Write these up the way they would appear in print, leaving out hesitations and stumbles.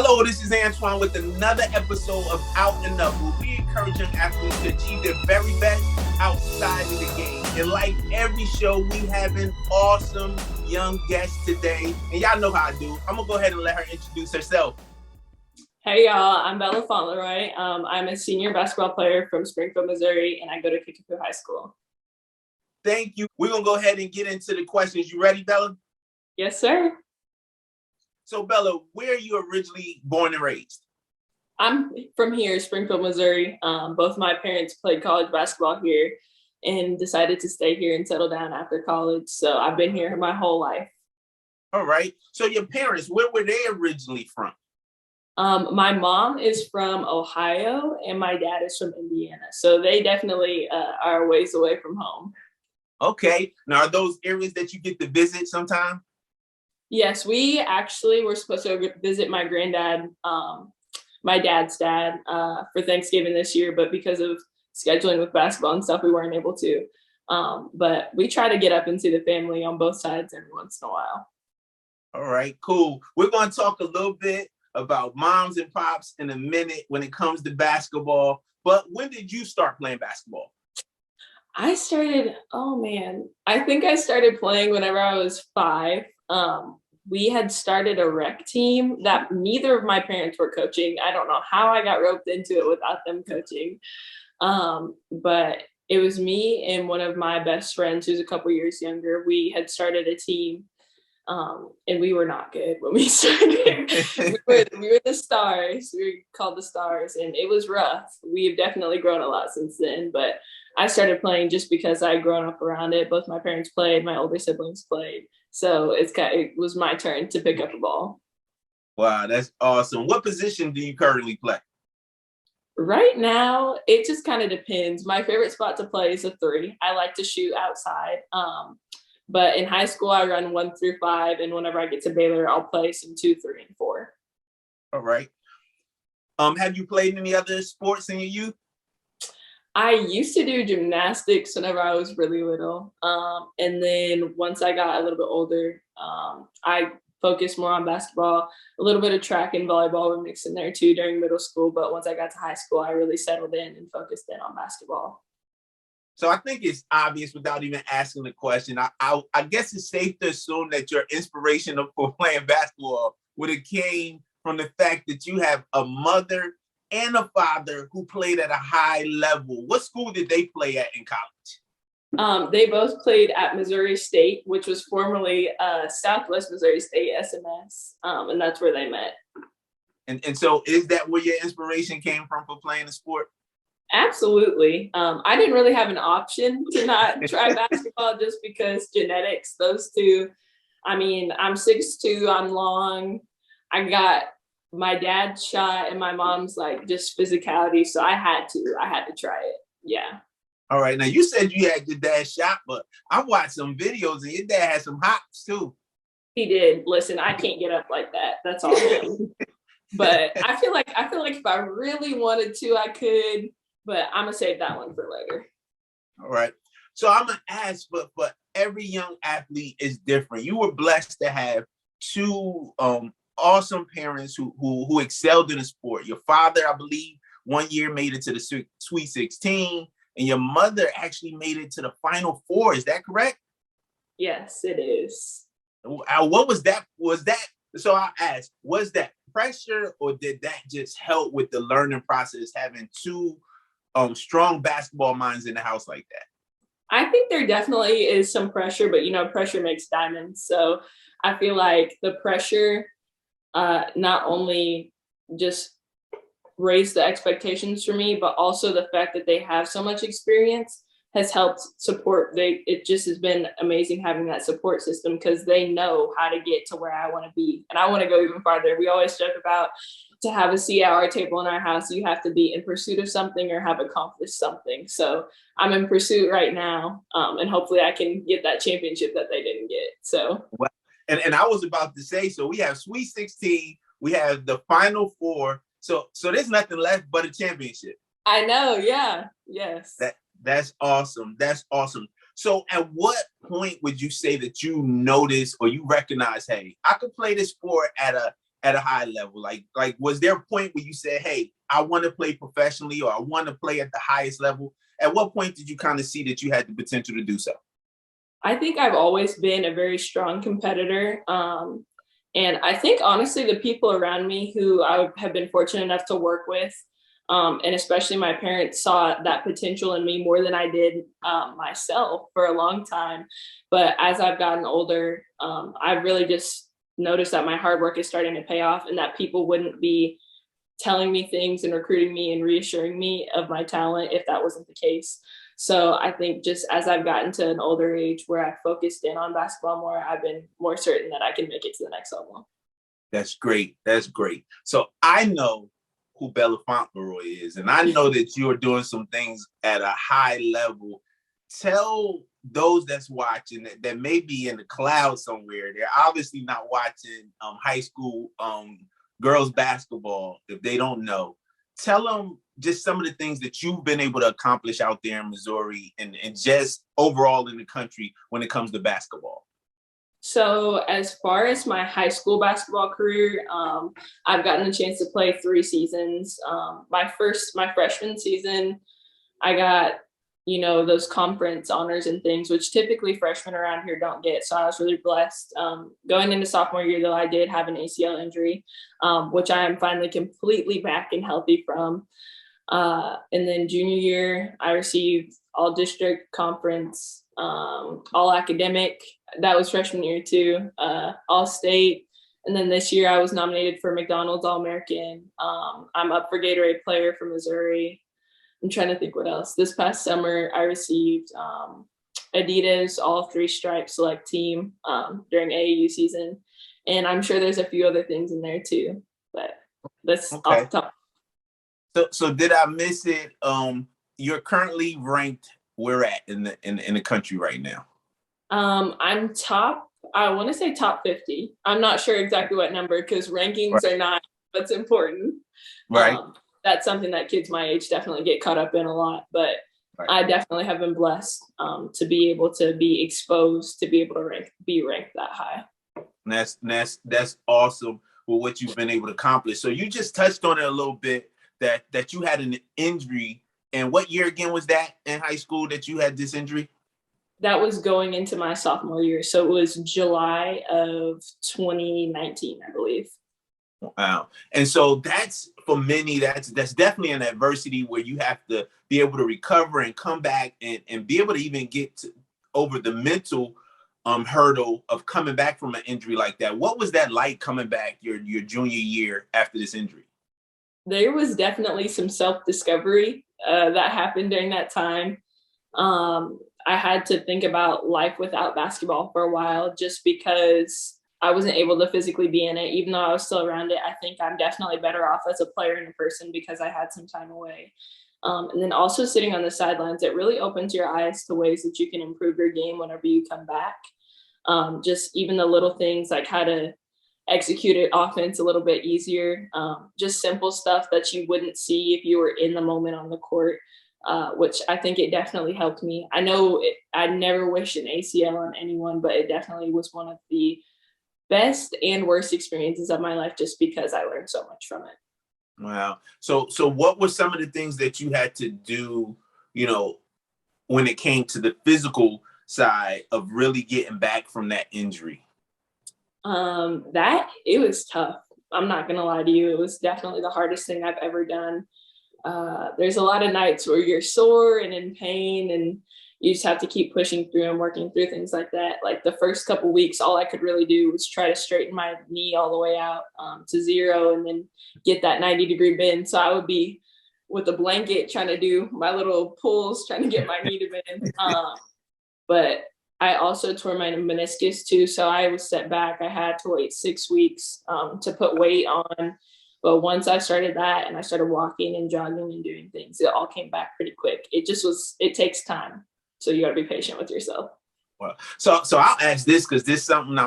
Hello, this is Antoine with another episode of Out and Up, where we encourage young athletes to achieve their very best outside of the game. And like every show, we have an awesome young guest today. And y'all know how I do. I'm going to go ahead and let her introduce herself. Hey y'all, I'm Bella Fontleroy. I'm a senior basketball player from Springfield, Missouri, and I go to Kickapoo High School. Thank you. We're going to go ahead and get into the questions. You ready, Bella? Yes, sir. So, Bella, where are you originally born and raised? I'm from here, Springfield, Missouri. Both my parents played college basketball here and decided to stay here and settle down after college. So I've been here my whole life. All right. So your parents, where were they originally from? My mom is from Ohio and my dad is from Indiana. So they definitely are a ways away from home. Okay. Now, are those areas that you get to visit sometime? Yes, we actually were supposed to visit my granddad, my dad's dad, for Thanksgiving this year, but because of scheduling with basketball and stuff, we weren't able to. But we try to get up and see the family on both sides every once in a while. All right, cool. We're going to talk a little bit about moms and pops in a minute when it comes to basketball. But when did you start playing basketball? I think I started playing whenever I was 5. We had started a rec team that neither of my parents were coaching. I don't know how I got roped into it without them coaching. But it was me and one of my best friends who's a couple years younger. We had started a team, and we were not good when we started. we were the Stars. We were called the Stars, and it was rough. We've definitely grown a lot since then, but I started playing just because I'd grown up around it. Both my parents played, my older siblings played. So it was my turn to pick up a ball. Wow, that's awesome. What position do you currently play? Right now, it just kind of depends. My favorite spot to play is a 3. I like to shoot outside. But in high school, I run 1 through 5. And whenever I get to Baylor, I'll play some 2, 3, and 4. All right. Have you played any other sports in your youth? I used to do gymnastics whenever I was really little. And then once I got a little bit older, I focused more on basketball. A little bit of track and volleyball were mixed in there too during middle school. But once I got to high school, I really settled in and focused in on basketball. So I think it's obvious without even asking the question. I guess it's safe to assume that your inspiration for playing basketball would have came from the fact that you have a mother and a father who played at a high level. What school did they play at in college? They both played at Missouri State, which was formerly Southwest Missouri State, SMS, and that's where they met. And so is that where your inspiration came from for playing the sport? Absolutely. I didn't really have an option to not try basketball just because genetics, those two. I mean, I'm 6'2", I'm long. I got my dad's shot and my mom's like just physicality. So I had to try it. Yeah. All right. Now you said you had your dad's shot, but I watched some videos and your dad had some hops too. He did. Listen, I can't get up like that. That's all him. But I feel like if I really wanted to, I could, but I'm gonna save that one for later. All right. So I'm gonna ask, but every young athlete is different. You were blessed to have 2 awesome parents who excelled in the sport. Your father, I believe, one year made it to the Sweet 16, and your mother actually made it to the Final Four. Is that correct? Yes, it is. What was that? So I'll ask, was that pressure or did that just help with the learning process, having 2 strong basketball minds in the house like that? I think there definitely is some pressure, but pressure makes diamonds. So I feel like the pressure not only just raised the expectations for me, but also the fact that they have so much experience has helped support. It just has been amazing having that support system because they know how to get to where I want to be. And I want to go even farther. We always joke about to have a seat at our table in our house, you have to be in pursuit of something or have accomplished something. So I'm in pursuit right now. And hopefully I can get that championship that they didn't get. So. Well, and I was about to say, so we have Sweet 16, we have the Final Four. So there's nothing left but a championship. I know. Yeah. Yes. That's awesome. That's awesome. So at what point would you say that you notice or you recognize, hey, I could play this sport at at a high level? Like was there a point where you said, hey, I want to play professionally, or I want to play at the highest level? At what point did you kind of see that you had the potential to do so? I think I've always been a very strong competitor. And I think honestly, the people around me who I have been fortunate enough to work with, and especially my parents, saw that potential in me more than I did myself for a long time. But as I've gotten older, I've really just noticed that my hard work is starting to pay off, and that people wouldn't be telling me things and recruiting me and reassuring me of my talent if that wasn't the case. So I think just as I've gotten to an older age where I focused in on basketball more, I've been more certain that I can make it to the next level. That's great. That's great. So I know who Bella Fontleroy is, and I know that you're doing some things at a high level. Tell those that's watching that may be in the cloud somewhere. They're obviously not watching high school girls basketball if they don't know. Tell them just some of the things that you've been able to accomplish out there in Missouri and just overall in the country when it comes to basketball. So as far as my high school basketball career, I've gotten a chance to play 3 seasons. My freshman season, I got, those conference honors and things, which typically freshmen around here don't get. So I was really blessed. Going into sophomore year, though, I did have an ACL injury, which I am finally completely back and healthy from. And then junior year, I received all district conference, all academic. That was freshman year too, all state. And then this year I was nominated for McDonald's All-American. I'm up for Gatorade Player for Missouri. I'm trying to think what else. This past summer I received Adidas All Three Stripe Select Team during AAU season. And I'm sure there's a few other things in there too, but that's Okay. off the top. So did I miss it? You're currently ranked where at in the country right now? I'm top, I want to say top 50. I'm not sure exactly what number because rankings Right. are not what's important. Right. That's something that kids my age definitely get caught up in a lot, but Right. I definitely have been blessed to be able to be exposed to be able to be ranked that high. And that's awesome with what you've been able to accomplish. So you just touched on it a little bit that you had an injury. And what year again was that in high school that you had this injury? That was going into my sophomore year. So it was July of 2019, I believe. Wow. And so that's, for many, that's definitely an adversity where you have to be able to recover and come back and be able to even get over the mental hurdle of coming back from an injury like that. What was that like coming back your junior year after this injury? There was definitely some self-discovery that happened during that time. I had to think about life without basketball for a while just because I wasn't able to physically be in it. Even though I was still around it, I think I'm definitely better off as a player and a person because I had some time away. And then also sitting on the sidelines, it really opens your eyes to ways that you can improve your game whenever you come back. Just even the little things like how to execute it offense a little bit easier. Just simple stuff that you wouldn't see if you were in the moment on the court. Which I think it definitely helped me. I know I never wish an ACL on anyone, but it definitely was one of the best and worst experiences of my life just because I learned so much from it. Wow. So what were some of the things that you had to do, when it came to the physical side of really getting back from that injury? That it was tough. I'm not gonna lie to you. It was definitely the hardest thing I've ever done. There's a lot of nights where you're sore and in pain and you just have to keep pushing through and working through things like that. Like the first couple weeks, all I could really do was try to straighten my knee all the way out to 0 and then get that 90-degree bend. So I would be with a blanket trying to do my little pulls, trying to get my knee to bend. But I also tore my meniscus too. So I was set back. I had to wait 6 weeks to put weight on. But once I started that and I started walking and jogging and doing things, it all came back pretty quick. It takes time. So you got to be patient with yourself. Well, so I'll ask this because this is something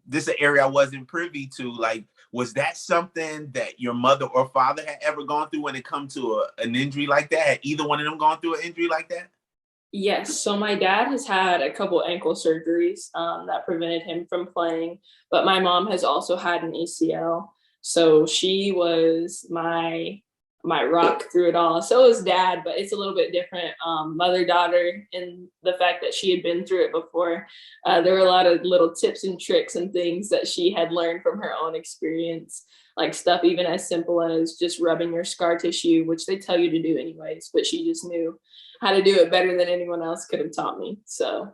this is an area I wasn't privy to. Like, was that something that your mother or father had ever gone through when it comes to an injury like that? Had either one of them gone through an injury like that? Yes, so my dad has had a couple ankle surgeries that prevented him from playing, but my mom has also had an ACL. So she was my rock through it all. So is dad, but it's a little bit different. Mother daughter, in the fact that she had been through it before. There were a lot of little tips and tricks and things that she had learned from her own experience, like stuff even as simple as just rubbing your scar tissue, which they tell you to do anyways, but she just knew how to do it better than anyone else could have taught me. So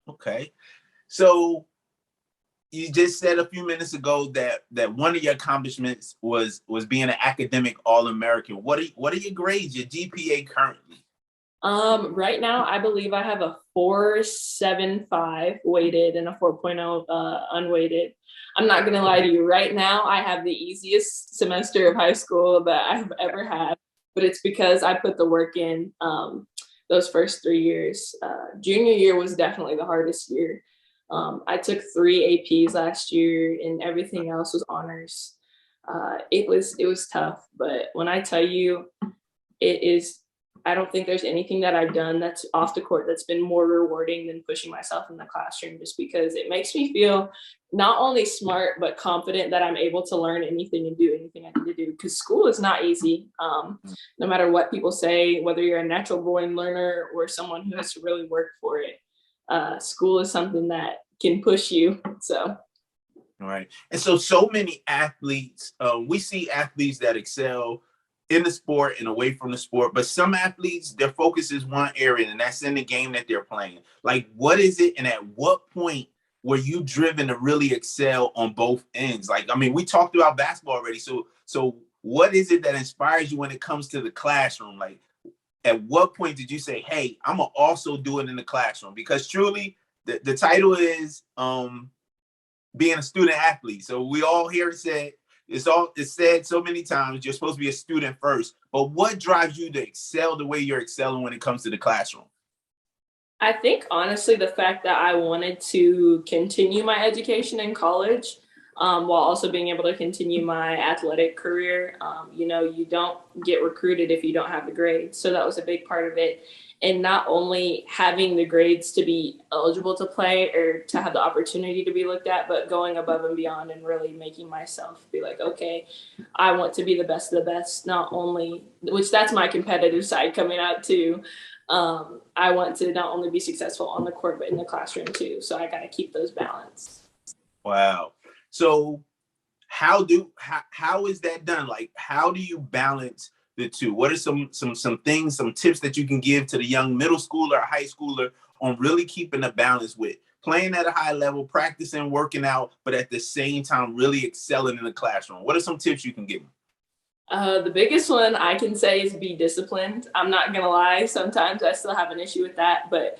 Okay. So you just said a few minutes ago that one of your accomplishments was being an academic All-American. What are your grades, your GPA currently? right now I believe I have a 4.75 weighted and a 4.0 unweighted. I'm not gonna lie to you, right now I have the easiest semester of high school that I've ever had, but it's because I put the work in those first 3 years. Junior year was definitely the hardest year. I took 3 APs last year, and everything else was honors. It was tough, but when I tell you, it is. I don't think there's anything that I've done that's off the court that's been more rewarding than pushing myself in the classroom, just because it makes me feel not only smart but confident that I'm able to learn anything and do anything I need to do. Because school is not easy. No matter what people say, whether you're a natural born learner or someone who has to really work for it, school is something that can push you. So All right. And so many athletes, we see athletes that excel in the sport and away from the sport, but some athletes, their focus is one area, and that's in the game that they're playing. Like, what is it, and at what point were you driven to really excel on both ends? Like, I mean, we talked about basketball already. So what is it that inspires you when it comes to the classroom? Like, at what point did you say, hey, I'm gonna also do it in the classroom? Because truly, the title is being a student athlete. So we all hear it said, it's said so many times, you're supposed to be a student first. But what drives you to excel the way you're excelling when it comes to the classroom? I think honestly, the fact that I wanted to continue my education in college, while also being able to continue my athletic career. You don't get recruited if you don't have the grades. So that was a big part of it. And not only having the grades to be eligible to play or to have the opportunity to be looked at, but going above and beyond and really making myself be like, okay, I want to be the best of the best, not only, which that's my competitive side coming out too. I want to not only be successful on the court, but in the classroom too. So I got to keep those balanced. Wow. So how is that done? Like, how do you balance the two? What are some things, some tips that you can give to the young middle schooler or high schooler on really keeping a balance with playing at a high level, practicing, working out, but at the same time really excelling in the classroom? What are some tips you can give them? The biggest one I can say is be disciplined. I'm not gonna lie, sometimes I still have an issue with that, but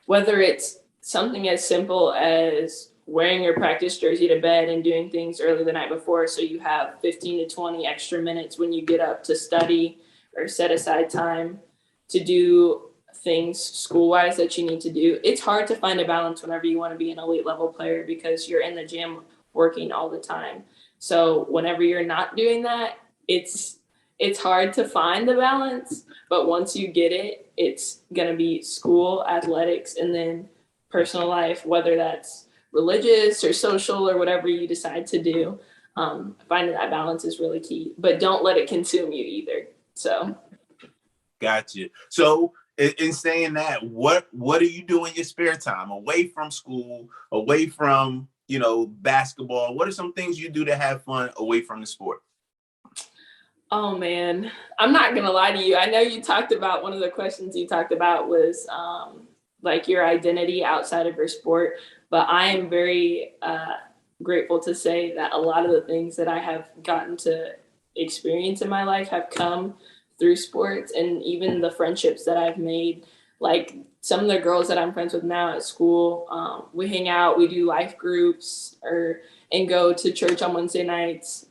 whether it's something as simple as wearing your practice jersey to bed and doing things early the night before so you have 15 to 20 extra minutes when you get up to study or set aside time to do things school wise that you need to do. It's hard to find a balance whenever you want to be an elite level player because you're in the gym working all the time. So whenever you're not doing that, it's it's hard to find the balance, but once you get it, it's going to be school, athletics, and then personal life, whether that's religious or social or whatever you decide to do. Finding that balance is really key, but don't let it consume you either. So Gotcha. So in saying that, what do you do in your spare time away from school, away from basketball? What are some things you do to have fun away from the sport? oh man, I'm not gonna lie to you. I know you talked about one of the questions you talked about was like your identity outside of your sport, but I am very grateful to say that a lot of the things that I have gotten to experience in my life have come through sports, and even the friendships that I've made. Like some of the girls that I'm friends with now at school, we hang out, we do life groups, or and go to church on Wednesday nights.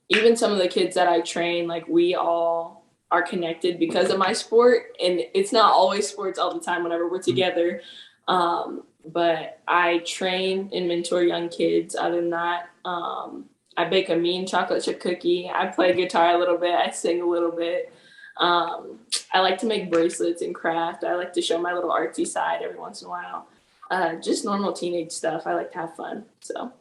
Even some of the kids that I train, like we all are connected because of my sport. And it's not always sports all the time whenever we're together. But I train and mentor young kids. Other than that, I bake a mean chocolate chip cookie. I play guitar a little bit. I sing a little bit. I like to make bracelets and craft. I like to show my little artsy side every once in a while. Just normal teenage stuff. I like to have fun. So.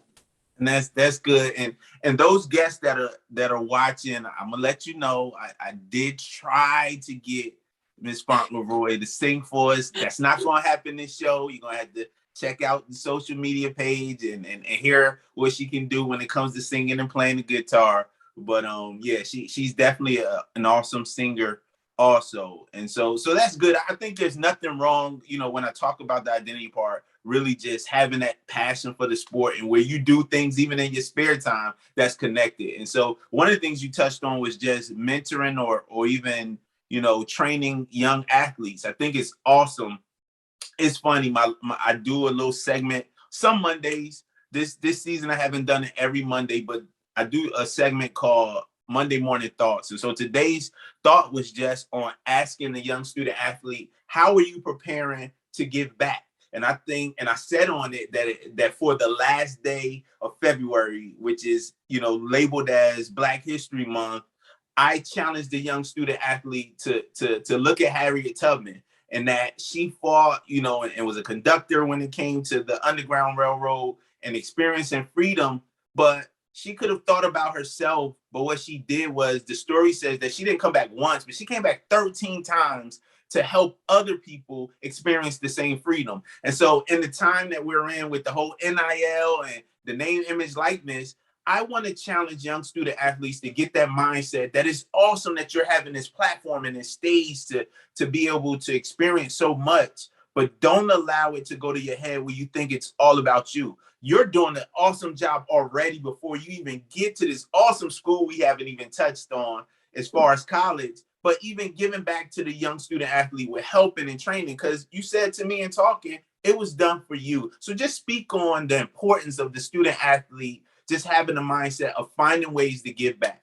And that's good. And those guests that are watching, I'm gonna let you know, I did try to get Miss Fontleroy to sing for us. That's not gonna happen this show. You're gonna have to check out the social media page and hear what she can do when it comes to singing and playing the guitar. But yeah, she's definitely an awesome singer also. And so that's good. I think there's nothing wrong, when I talk about the identity part, really just having that passion for the sport and where you do things even in your spare time that's connected. And so one of the things you touched on was just mentoring or even, training young athletes. I think it's awesome. It's funny. I do a little segment some Mondays. This season I haven't done it every Monday, but I do a segment called Monday Morning Thoughts. And so today's thought was just on asking the young student athlete, how are you preparing to give back? And I think, and I said on it that for the last day of February, which is, labeled as Black History Month, I challenged the young student athlete to look at Harriet Tubman, and that she fought, and was a conductor when it came to the Underground Railroad and experiencing freedom. But she could have thought about herself. But what she did was, the story says that she didn't come back once, but she came back 13 times to help other people experience the same freedom. And so in the time that we're in with the whole NIL and the name, image, likeness, I want to challenge young student athletes to get that mindset that it's awesome that you're having this platform and this stage to be able to experience so much, but don't allow it to go to your head where you think it's all about you. You're doing an awesome job already before you even get to this awesome school we haven't even touched on as far as college, but even giving back to the young student athlete with helping and training, because you said to me in talking, it was done for you. So just speak on the importance of the student athlete just having the mindset of finding ways to give back.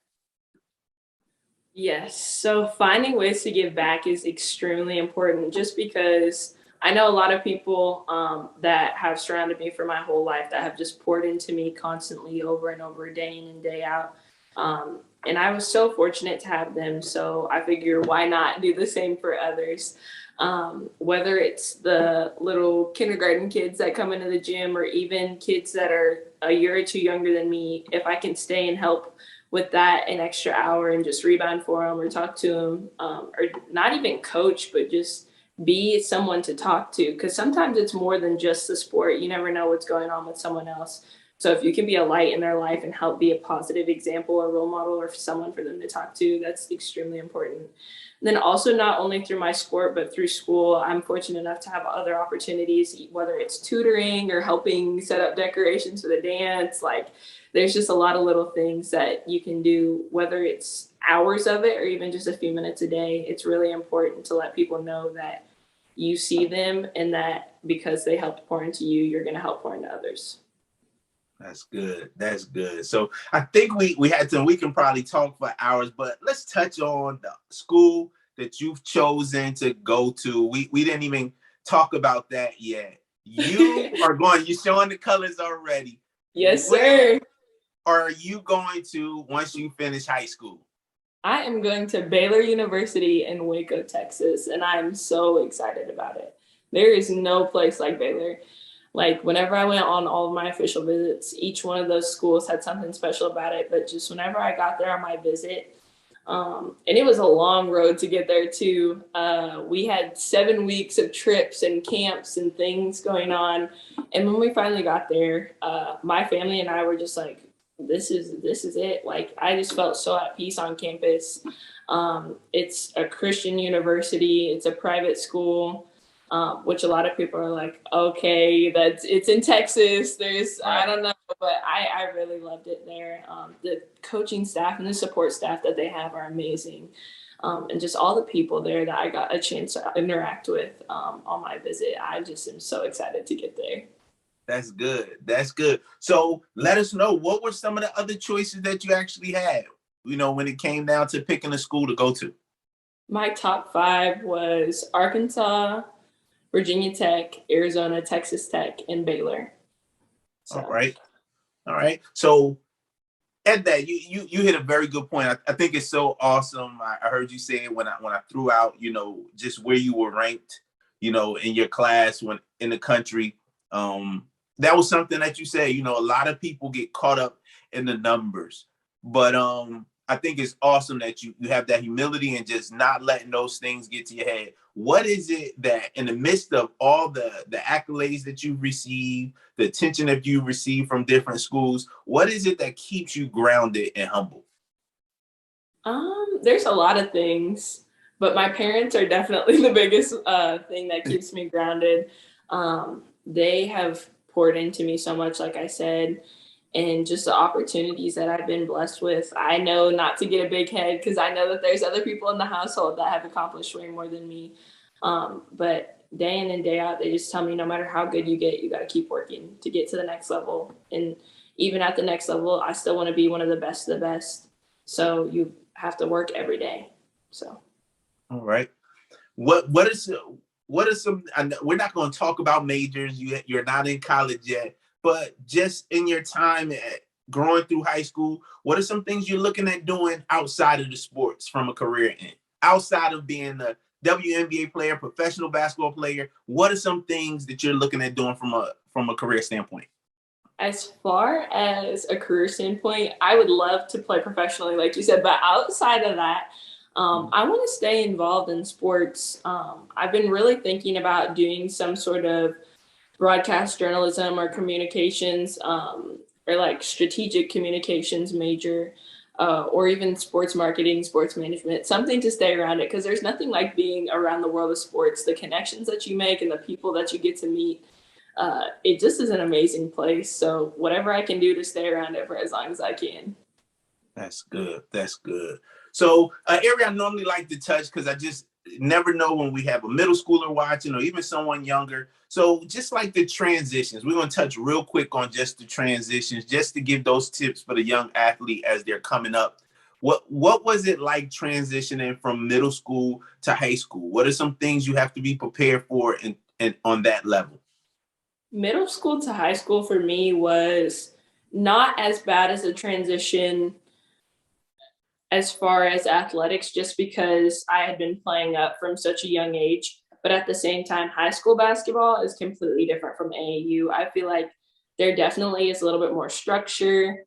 Yes. So finding ways to give back is extremely important, just because I know a lot of people that have surrounded me for my whole life that have just poured into me constantly over and over, day in and day out. And I was so fortunate to have them. So I figure, why not do the same for others? Whether it's the little kindergarten kids that come into the gym, or even kids that are a year or two younger than me, if I can stay and help with that an extra hour and just rebound for them or talk to them, or not even coach, but just be someone to talk to. Because sometimes it's more than just the sport. You never know what's going on with someone else. So if you can be a light in their life and help be a positive example or role model or someone for them to talk to, that's extremely important. And then also, not only through my sport, but through school, I'm fortunate enough to have other opportunities, whether it's tutoring or helping set up decorations for the dance. Like, there's just a lot of little things that you can do, whether it's hours of it or even just a few minutes a day. It's really important to let people know that you see them, and that because they helped pour into you, you're going to help pour into others. That's good. That's good. So I think we can probably talk for hours, but let's touch on the school that you've chosen to go to. We didn't even talk about that yet. You're showing the colors already. Yes, Where sir. are you going to once you finish high school? I am going to Baylor University in Waco, Texas, and I'm so excited about it. There is no place like Baylor. Like, whenever I went on all of my official visits, each one of those schools had something special about it. But just whenever I got there on my visit, and it was a long road to get there too. We had 7 weeks of trips and camps and things going on. And when we finally got there, my family and I were just like, this is it. Like, I just felt so at peace on campus. It's a Christian university. It's a private school. Which a lot of people are like, okay, it's in Texas. I don't know, but I really loved it there. The coaching staff and the support staff that they have are amazing. And just all the people there that I got a chance to interact with on my visit. I just am so excited to get there. That's good. That's good. So let us know, what were some of the other choices that you actually had, when it came down to picking a school to go to? My top 5 was Arkansas, Virginia Tech, Arizona, Texas Tech, and Baylor. All So. right. All right. So at that, you hit a very good point. I think it's so awesome. I heard you say it when I threw out, just where you were ranked, in your class when in the country. That was something that you say. A lot of people get caught up in the numbers, but I think it's awesome that you have that humility and just not letting those things get to your head. What is it that in the midst of all the accolades that you've received, the attention that you receive from different schools, what is it that keeps you grounded and humble? There's a lot of things, but my parents are definitely the biggest thing that keeps me grounded. They have poured into me so much, like I said, and just the opportunities that I've been blessed with. I know not to get a big head because I know that there's other people in the household that have accomplished way more than me. But day in and day out, they just tell me no matter how good you get, you got to keep working to get to the next level. And even at the next level, I still want to be one of the best of the best. So you have to work every day. So. All right. What are some? We're not going to talk about majors. You're not in college yet, but just in your time growing through high school, what are some things you're looking at doing outside of the sports from a career end? Outside of being a WNBA player, professional basketball player, what are some things that you're looking at doing from a career standpoint? As far as a career standpoint, I would love to play professionally, like you said, but outside of that, I want to stay involved in sports. I've been really thinking about doing some sort of broadcast journalism or communications, or like strategic communications major, or even sports marketing, sports management, something to stay around it. Because there's nothing like being around the world of sports, the connections that you make and the people that you get to meet. It just is an amazing place. So whatever I can do to stay around it for as long as I can. That's good. That's good. So, area I normally like to touch because I just never know when we have a middle schooler watching or even someone younger. So, just like the transitions, we're going to touch real quick on just the transitions, just to give those tips for the young athlete as they're coming up. What was it like transitioning from middle school to high school? What are some things you have to be prepared for and on that level? Middle school to high school for me was not as bad as a transition as far as athletics, just because I had been playing up from such a young age. But at the same time, high school basketball is completely different from AAU. I feel like there definitely is a little bit more structure,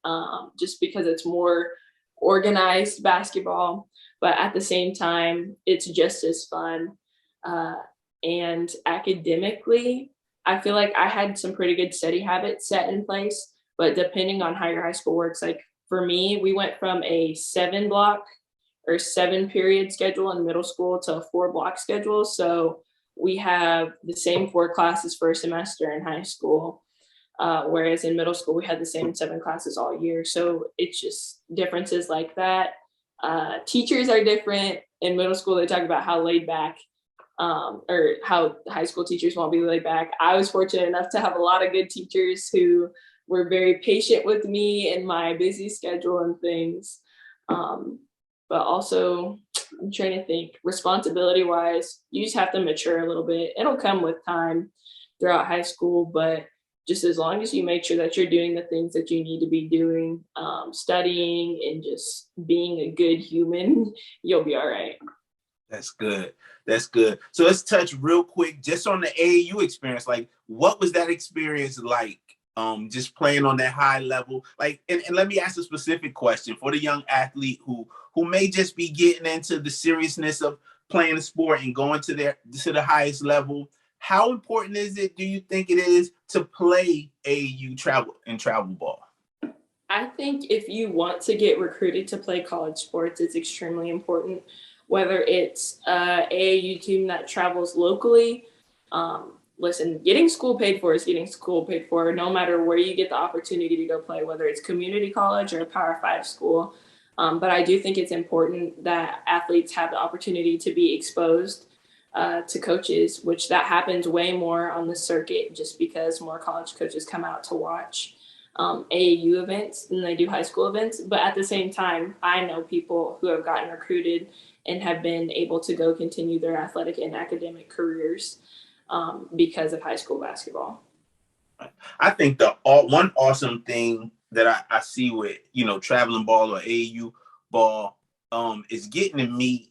just because it's more organized basketball. But at the same time, it's just as fun. Uh, and academically, I feel like I had some pretty good study habits set in place. But depending on how your high school works, like for me, we went from a 7 block or 7 period schedule in middle school to a 4 block schedule. So we have the same 4 classes for a semester in high school, whereas in middle school we had the same 7 classes all year. So it's just differences like that. Teachers are different. In middle school, they talk about how laid back, or how high school teachers won't be laid back. I was fortunate enough to have a lot of good teachers who were very patient with me and my busy schedule and things. But also, I'm trying to think, responsibility wise, you just have to mature a little bit. It'll come with time throughout high school, but just as long as you make sure that you're doing the things that you need to be doing, studying and just being a good human, you'll be all right. That's good. That's good. So let's touch real quick just on the AAU experience. Like, what was that experience like? Just playing on that high level. Like, and let me ask a specific question for the young athlete who may just be getting into the seriousness of playing the sport and going to the highest level. How important is it, do you think it is, to play AAU travel ball? I think if you want to get recruited to play college sports, it's extremely important. Whether it's a AAU team that travels locally, listen, getting school paid for is getting school paid for, no matter where you get the opportunity to go play, whether it's community college or a Power Five school. But I do think it's important that athletes have the opportunity to be exposed to coaches, which that happens way more on the circuit just because more college coaches come out to watch AAU events than they do high school events. But at the same time, I know people who have gotten recruited and have been able to go continue their athletic and academic careers because of high school basketball. I think the one awesome thing that I see with, traveling ball or AAU ball, is getting to meet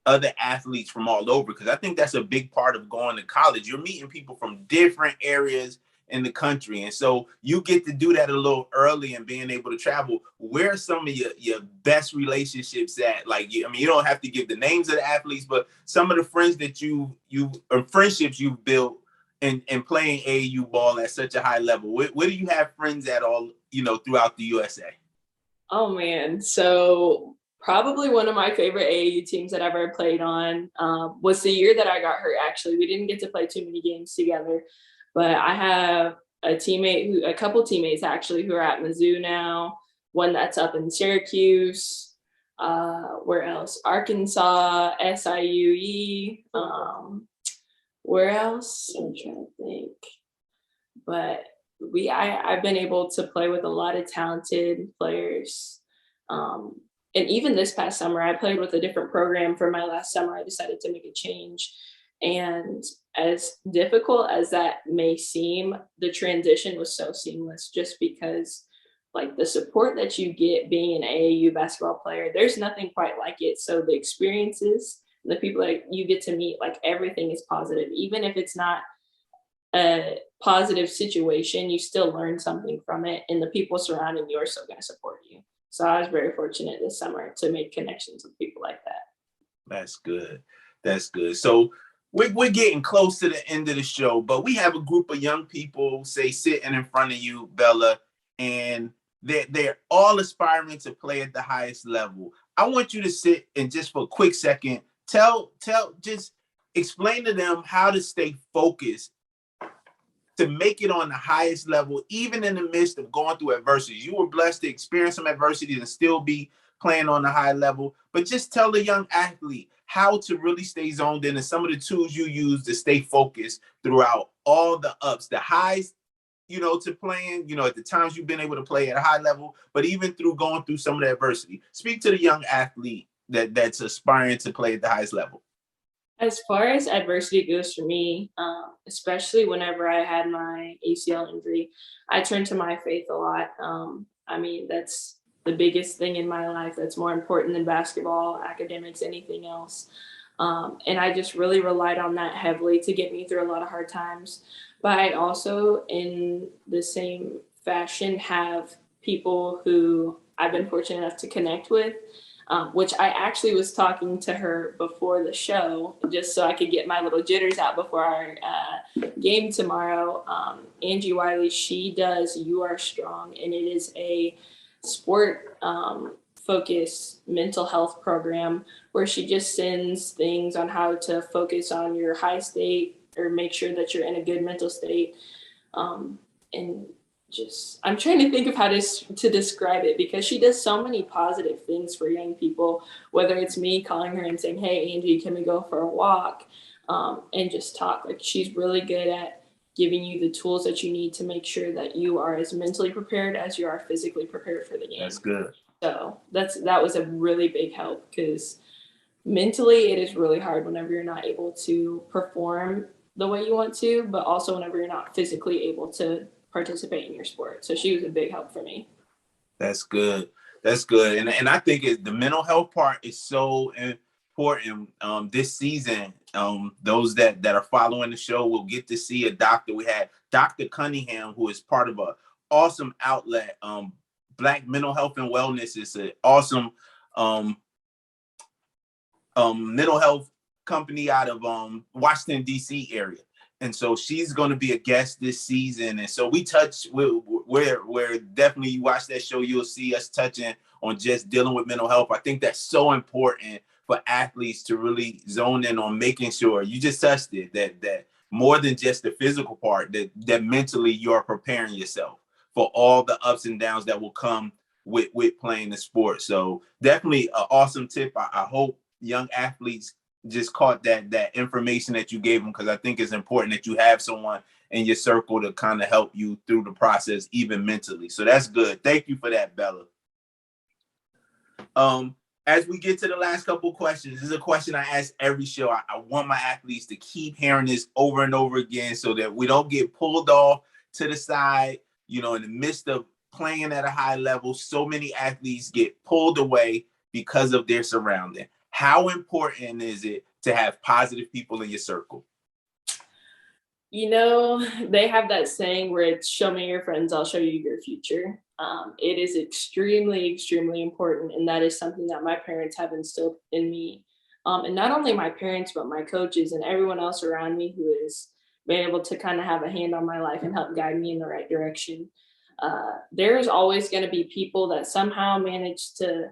other athletes from all over, because I think that's a big part of going to college. You're meeting people from different areas in the country, and so you get to do that a little early and being able to travel. Where are some of your best relationships at? Like, you don't have to give the names of the athletes, but some of the friends that you or friendships you've built and playing AAU ball at such a high level. Where do you have friends at all, throughout the USA? Oh man, so probably one of my favorite AAU teams that I've ever played on was the year that I got hurt. Actually, we didn't get to play too many games together, but I have a couple teammates actually who are at Mizzou now. One that's up in Syracuse. Where else? Arkansas, SIUE. Where else? I'm trying to think. But I've been able to play with a lot of talented players. And even this past summer, I played with a different program for my last summer. I decided to make a change. And as difficult as that may seem, the transition was so seamless, just because like the support that you get being an AAU basketball player, there's nothing quite like it. So the experiences, the people that you get to meet, like everything is positive. Even if it's not a positive situation, you still learn something from it, and the people surrounding you are still going to support you. So I was very fortunate this summer to make connections with people like that. That's good. That's good. So we're getting close to the end of the show, but we have a group of young people, say, sitting in front of you, Bella, and they're all aspiring to play at the highest level. I want you to sit and just for a quick second, just explain to them how to stay focused to make it on the highest level, even in the midst of going through adversity. You were blessed to experience some adversity and still be playing on the high level. But just tell the young athlete how to really stay zoned in and some of the tools you use to stay focused throughout all the ups, the highs, to playing, at the times you've been able to play at a high level, but even through going through some of the adversity. Speak to the young athlete that's aspiring to play at the highest level. As far as adversity goes for me, especially whenever I had my ACL injury, I turned to my faith a lot. That's the biggest thing in my life that's more important than basketball, academics, anything else. And I just really relied on that heavily to get me through a lot of hard times. But I also, in the same fashion, have people who I've been fortunate enough to connect with, which I actually was talking to her before the show, just so I could get my little jitters out before our game tomorrow. Angie Wiley, she does You Are Strong, and it is a sport focused mental health program where she just sends things on how to focus on your high state or make sure that you're in a good mental state. And just, I'm trying to think of how to describe it, because she does so many positive things for young people, whether it's me calling her and saying, hey, Angie, can we go for a walk? And just talk. Like, she's really good at giving you the tools that you need to make sure that you are as mentally prepared as you are physically prepared for the game. That's good. So that was a really big help, because mentally it is really hard whenever you're not able to perform the way you want to, but also whenever you're not physically able to participate in your sport. So she was a big help for me. That's good. That's good. And I think the mental health part is so important this season. Those that are following the show will get to see a doctor. We had Dr. Cunningham, who is part of an awesome outlet. Black Mental Health and Wellness is an awesome mental health company out of Washington, D.C. area. And so she's going to be a guest this season. And so we're definitely, you watch that show, you'll see us touching on just dealing with mental health. I think that's so important for athletes to really zone in on making sure, you just touched it, that more than just the physical part, that mentally you're preparing yourself for all the ups and downs that will come with playing the sport. So definitely an awesome tip. I hope young athletes just caught that information that you gave them, because I think it's important that you have someone in your circle to kind of help you through the process, even mentally. So that's good. Thank you for that, Bella. As we get to the last couple of questions, this is a question I ask every show. I want my athletes to keep hearing this over and over again so that we don't get pulled off to the side, in the midst of playing at a high level, so many athletes get pulled away because of their surrounding. How important is it to have positive people in your circle? You know, they have that saying where it's show me your friends, I'll show you your future. It is extremely, extremely important. And that is something that my parents have instilled in me. And not only my parents, but my coaches and everyone else around me who has been able to kind of have a hand on my life and help guide me in the right direction. There's always going to be people that somehow manage to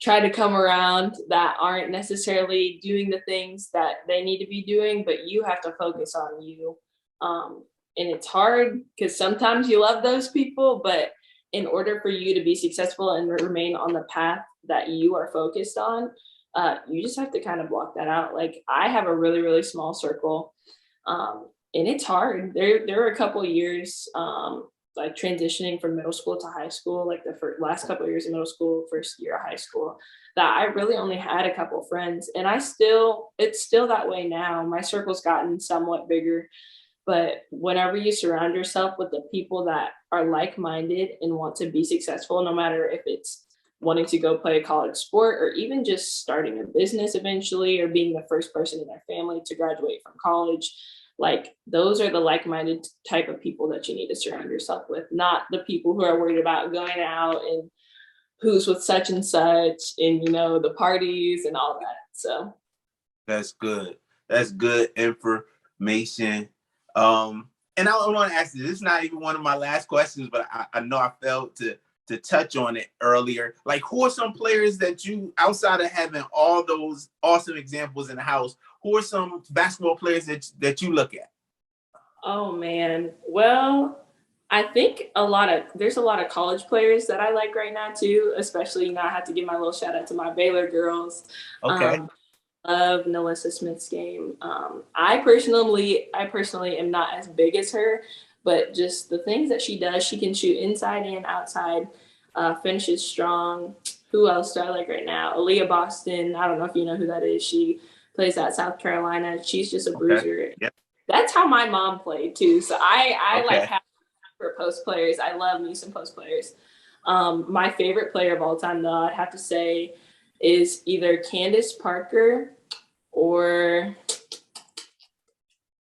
try to come around that aren't necessarily doing the things that they need to be doing, but you have to focus on you. And it's hard because sometimes you love those people, but in order for you to be successful and remain on the path that you are focused on, you just have to kind of block that out. Like I have a really, really small circle, and it's hard. There were a couple of years, like transitioning from middle school to high school, like the last couple of years of middle school, first year of high school, that I really only had a couple of friends. And it's still that way now. My circle's gotten somewhat bigger, but whenever you surround yourself with the people that are like-minded and want to be successful, no matter if it's wanting to go play a college sport or even just starting a business eventually or being the first person in their family to graduate from college, like those are the like-minded type of people that you need to surround yourself with, not the people who are worried about going out and who's with such and such and, you know, the parties and all that. So That's good. That's good information. And I want to ask you, this is not even one of my last questions, but I know I failed to touch on it earlier. Like, who are some players that you, outside of having all those awesome examples in the house, who are some basketball players that you look at? oh man. Well, I think there's a lot of college players that I like right now too, especially, you know, I have to give my little shout out to my Baylor girls. Okay. Um, of Nalissa Smith's game. I personally am not as big as her, but just the things that she does, she can shoot inside and outside, finishes strong. Who else do I like right now? Aaliyah Boston. I don't know if you know who that is. She plays at South Carolina. She's just a Okay. bruiser. Yeah. That's how my mom played too. So I like Okay. having for post players. I love me some post players. My favorite player of all time, though, I'd have to say is either Candace Parker or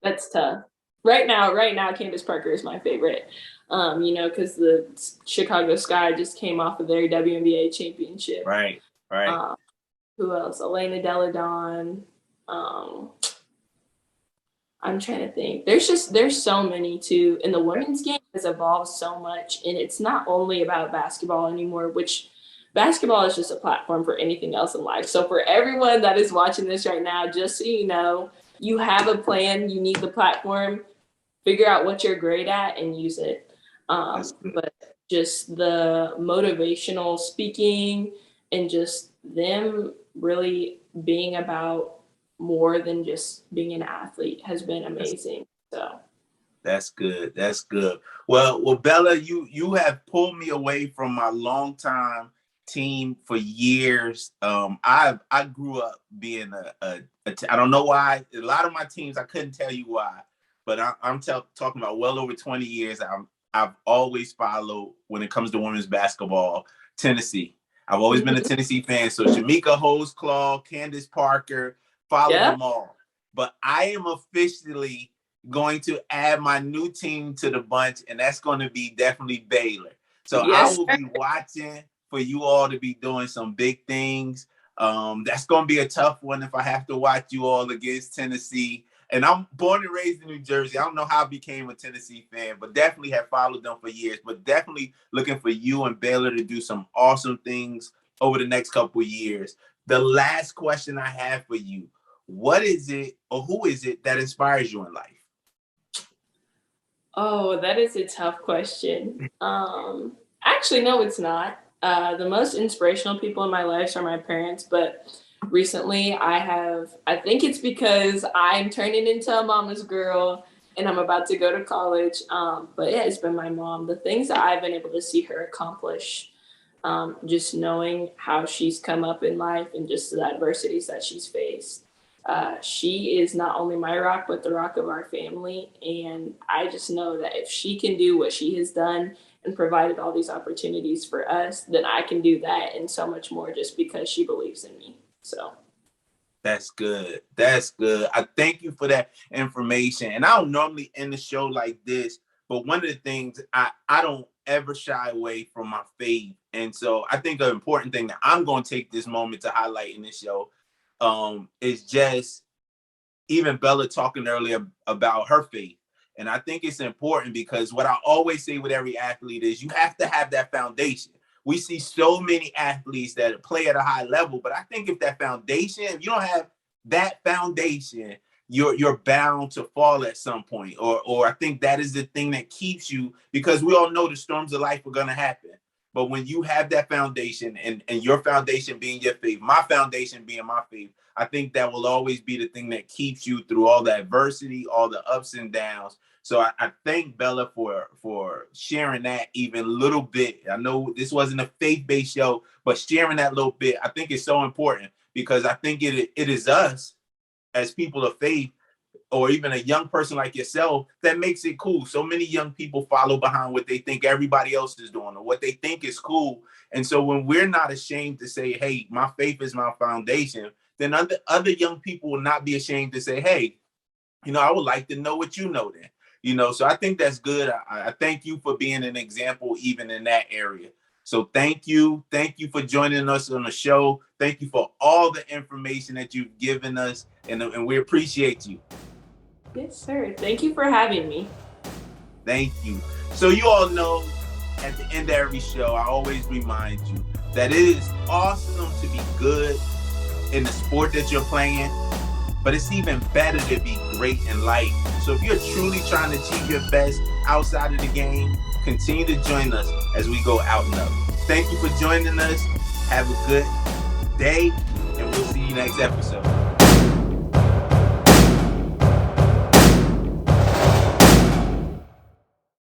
that's tough. Right now, Candace Parker is my favorite. You know, because the Chicago Sky just came off of their WNBA championship. Right. Right. Um, who else? Elena Deladon. Um, I'm trying to think. There's so many too. And the women's game has evolved so much, and it's not only about basketball anymore, which basketball is just a platform for anything else in life. So for everyone that is watching this right now, just so you know, you have a plan, you need the platform, figure out what you're great at and use it. But just the motivational speaking and just them really being about more than just being an athlete has been amazing. So That's good. That's good. Well, Bella, you have pulled me away from my longtime team for years. I grew up being I don't know why. A lot of my teams, I couldn't tell you why, but I'm talking about well over 20 years. I've always followed, when it comes to women's basketball, Tennessee. I've always been a Tennessee fan. So Shamika Holdsclaw, Candace Parker, followed yeah, them all. But I am officially going to add my new team to the bunch, and that's going to be definitely Baylor. So I yes, will sir. be watching for you all to be doing some big things. That's going to be a tough one if I have to watch you all against Tennessee. And I'm born and raised in New Jersey. I don't know how I became a Tennessee fan, but definitely have followed them for years. But definitely looking for you and Baylor to do some awesome things over the next couple of years. The last question I have for you: what is it, or who is it, that inspires you in life? Oh, that is a tough question. Actually, no, it's not. The most inspirational people in my life are my parents, but recently I think it's because I'm turning into a mama's girl and I'm about to go to college. But yeah, it's been my mom. The things that I've been able to see her accomplish, just knowing how she's come up in life and just the adversities that she's faced. She is not only my rock, but the rock of our family. And I just know that if she can do what she has done and provided all these opportunities for us, then I can do that and so much more just because she believes in me. So that's good. That's good. I thank you for that information. And I don't normally end the show like this, but one of the things I don't ever shy away from my faith. And so I think an important thing that I'm going to take this moment to highlight in this show is just even Bella talking earlier about her faith. And I think it's important because what I always say with every athlete is you have to have that foundation. We see so many athletes that play at a high level, but I think if that foundation, if you don't have that foundation, you're bound to fall at some point. Or I think that is the thing that keeps you, because we all know the storms of life are going to happen. But when you have that foundation and your foundation being your faith, my foundation being my faith, I think that will always be the thing that keeps you through all the adversity, all the ups and downs. So I thank Bella for sharing that even a little bit. I know this wasn't a faith-based show, but sharing that little bit, I think is so important, because I think it is us as people of faith, or even a young person like yourself, that makes it cool. So many young people follow behind what they think everybody else is doing or what they think is cool. And so when we're not ashamed to say, hey, my faith is my foundation, then other young people will not be ashamed to say, hey, I would like to know what you know then. So I think that's good. I thank you for being an example even in that area. So thank you. Thank you for joining us on the show. Thank you for all the information that you've given us, and we appreciate you. Yes, sir. Thank you for having me. Thank you. So you all know, at the end of every show, I always remind you that it is awesome to be good in the sport that you're playing, but it's even better to be great in life. So if you're truly trying to achieve your best outside of the game, continue to join us as we go out and up. Thank you for joining us. Have a good day, and we'll see you next episode.